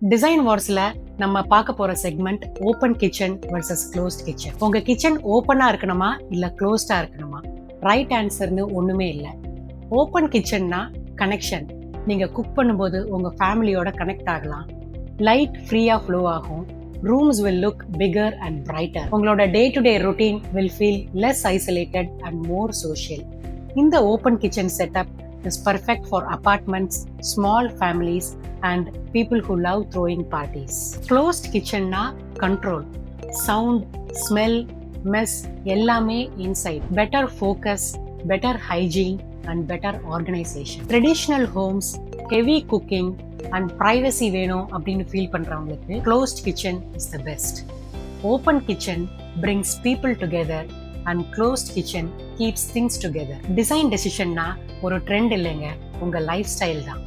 Design வார்ஸ்ல நம்ம பார்க்க போற segment open kitchen versus closed kitchen. உங்க கிச்சன் ஓப்பனா இருக்கணுமா இல்ல க்ளோஸ்டா இருக்கணுமா? ரைட் ஆன்சர்னு ஒண்ணுமே இல்லை. ஓப்பன் கிச்சன்னா கனெக்ஷன். நீங்க குக் பண்ணும்போது உங்க ஃபேமிலியோட கனெக்ட் ஆகலாம். லைட் ஃப்ரீயா ஃப்ளோ ஆகும். Rooms will look bigger and brighter. உங்களோட day to day routine will feel less isolated and more social. இந்த open kitchen setup is perfect for apartments, small families and people who love throwing parties. Closed kitchen na control, sound, smell, mess எல்லாமே inside. Better focus, better hygiene and better organization. Traditional homes, heavy cooking and privacy வேணும் அப்படின்னு feel பண்றவங்களுக்கு closed kitchen is the best. Open kitchen brings people together and closed kitchen keeps things together. Design decision na ஒரு trend இல்லைங்க, உங்க life style தான்.